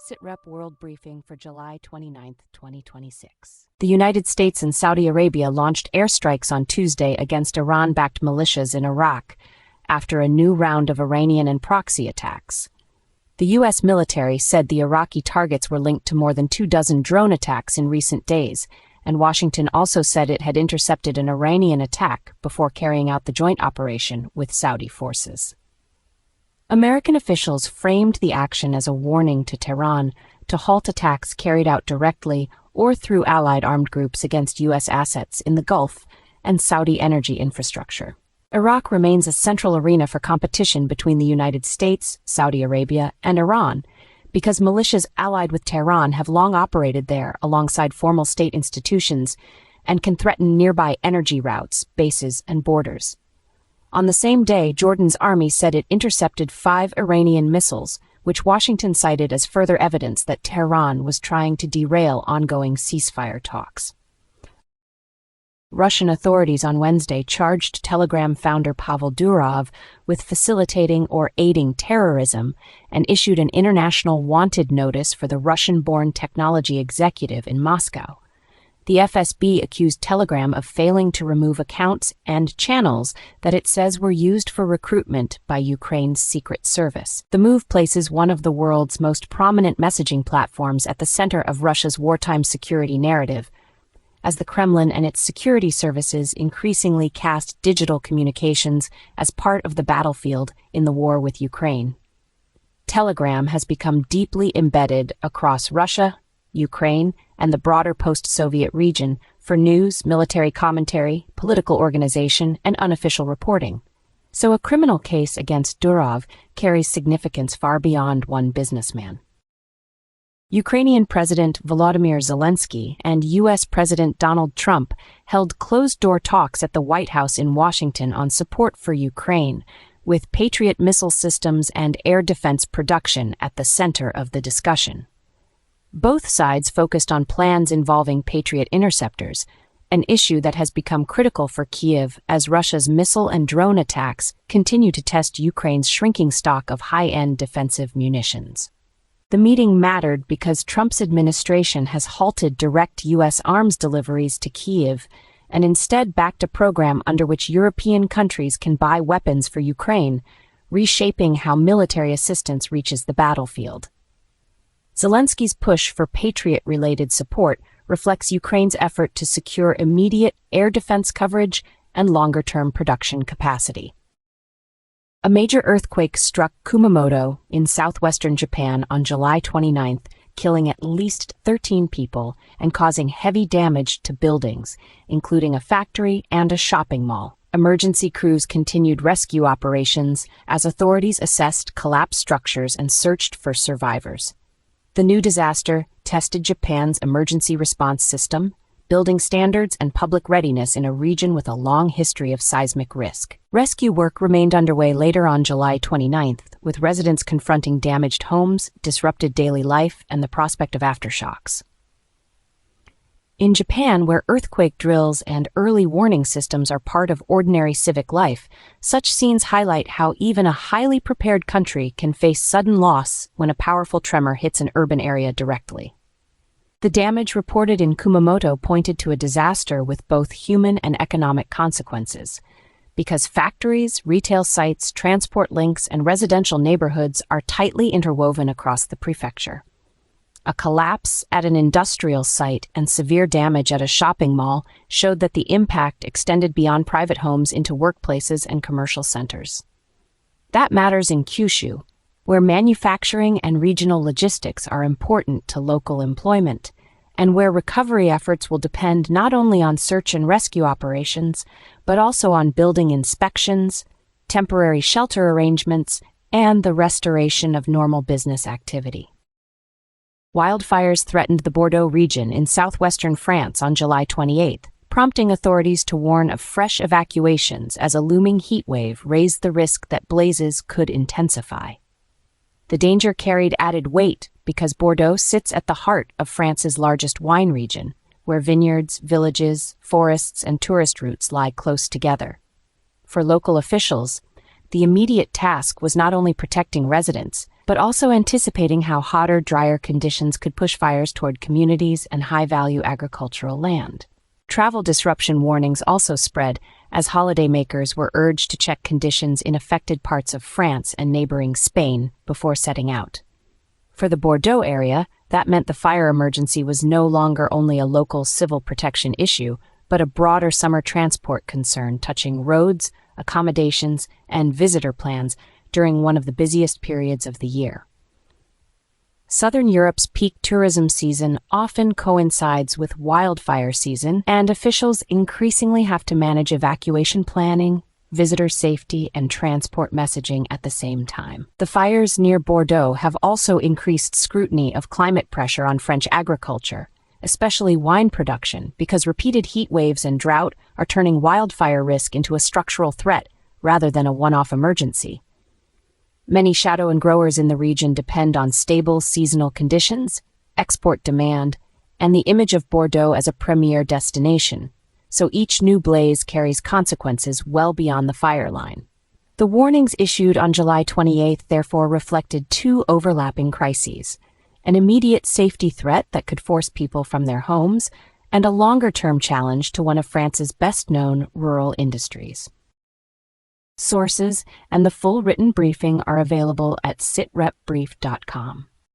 SITREP World Briefing for July 29, 2026. The United States and Saudi Arabia launched airstrikes on Tuesday against Iran-backed militias in Iraq after a new round of Iranian and proxy attacks. The U.S. military said the Iraqi targets were linked to more than 24 drone attacks in recent days, and Washington also said it had intercepted an Iranian attack before carrying out the joint operation with Saudi forces. American officials framed the action as a warning to Tehran to halt attacks carried out directly or through allied armed groups against U.S. assets in the Gulf and Saudi energy infrastructure. Iraq remains a central arena for competition between the United States, Saudi Arabia, and Iran, because militias allied with Tehran have long operated there alongside formal state institutions and can threaten nearby energy routes, bases, and borders. On the same day, Jordan's army said it intercepted 5 Iranian missiles, which Washington cited as further evidence that Tehran was trying to derail ongoing ceasefire talks. Russian authorities on Wednesday charged Telegram founder Pavel Durov with facilitating or aiding terrorism and issued an international wanted notice for the Russian-born technology executive in Moscow. The FSB accused Telegram of failing to remove accounts and channels that it says were used for recruitment by Ukraine's secret service. The move places one of the world's most prominent messaging platforms at the center of Russia's wartime security narrative, as the Kremlin and its security services increasingly cast digital communications as part of the battlefield in the war with Ukraine. Telegram has become deeply embedded across Russia, Ukraine, and the broader post-Soviet region for news, military commentary, political organization, and unofficial reporting. So a criminal case against Durov carries significance far beyond one businessman. Ukrainian President Volodymyr Zelensky and U.S. President Donald Trump held closed-door talks at the White House in Washington on support for Ukraine, with Patriot missile systems and air defense production at the center of the discussion. Both sides focused on plans involving Patriot interceptors, an issue that has become critical for Kyiv as Russia's missile and drone attacks continue to test Ukraine's shrinking stock of high-end defensive munitions. The meeting mattered because Trump's administration has halted direct U.S. arms deliveries to Kyiv and instead backed a program under which European countries can buy weapons for Ukraine, reshaping how military assistance reaches the battlefield. Zelensky's push for Patriot-related support reflects Ukraine's effort to secure immediate air defense coverage and longer-term production capacity. A major earthquake struck Kumamoto in southwestern Japan on July 29th, killing at least 13 people and causing heavy damage to buildings, including a factory and a shopping mall. Emergency crews continued rescue operations as authorities assessed collapsed structures and searched for survivors. The new disaster tested Japan's emergency response system, building standards, and public readiness in a region with a long history of seismic risk. Rescue work remained underway later on July 29th, with residents confronting damaged homes, disrupted daily life, and the prospect of aftershocks. In Japan, where earthquake drills and early warning systems are part of ordinary civic life, such scenes highlight how even a highly prepared country can face sudden loss when a powerful tremor hits an urban area directly. The damage reported in Kumamoto pointed to a disaster with both human and economic consequences, because factories, retail sites, transport links, and residential neighborhoods are tightly interwoven across the prefecture. A collapse at an industrial site and severe damage at a shopping mall showed that the impact extended beyond private homes into workplaces and commercial centers. That matters in Kyushu, where manufacturing and regional logistics are important to local employment, and where recovery efforts will depend not only on search and rescue operations, but also on building inspections, temporary shelter arrangements, and the restoration of normal business activity. Wildfires threatened the Bordeaux region in southwestern France on July 28, prompting authorities to warn of fresh evacuations as a looming heat wave raised the risk that blazes could intensify. The danger carried added weight because Bordeaux sits at the heart of France's largest wine region, where vineyards, villages, forests, and tourist routes lie close together. For local officials, the immediate task was not only protecting residents, but also anticipating how hotter, drier conditions could push fires toward communities and high-value agricultural land. Travel disruption warnings also spread, as holidaymakers were urged to check conditions in affected parts of France and neighboring Spain before setting out. For the Bordeaux area, that meant the fire emergency was no longer only a local civil protection issue, but a broader summer transport concern touching roads, accommodations, and visitor plans during one of the busiest periods of the year. Southern Europe's peak tourism season often coincides with wildfire season, and officials increasingly have to manage evacuation planning, visitor safety, and transport messaging at the same time. The fires near Bordeaux have also increased scrutiny of climate pressure on French agriculture, especially wine production, because repeated heat waves and drought are turning wildfire risk into a structural threat rather than a one-off emergency. Many shadow and growers in the region depend on stable seasonal conditions, export demand, and the image of Bordeaux as a premier destination, so each new blaze carries consequences well beyond the fire line. The warnings issued on July 28 therefore reflected two overlapping crises: an immediate safety threat that could force people from their homes, and a longer-term challenge to one of France's best-known rural industries. Sources and the full written briefing are available at sitrepbrief.com.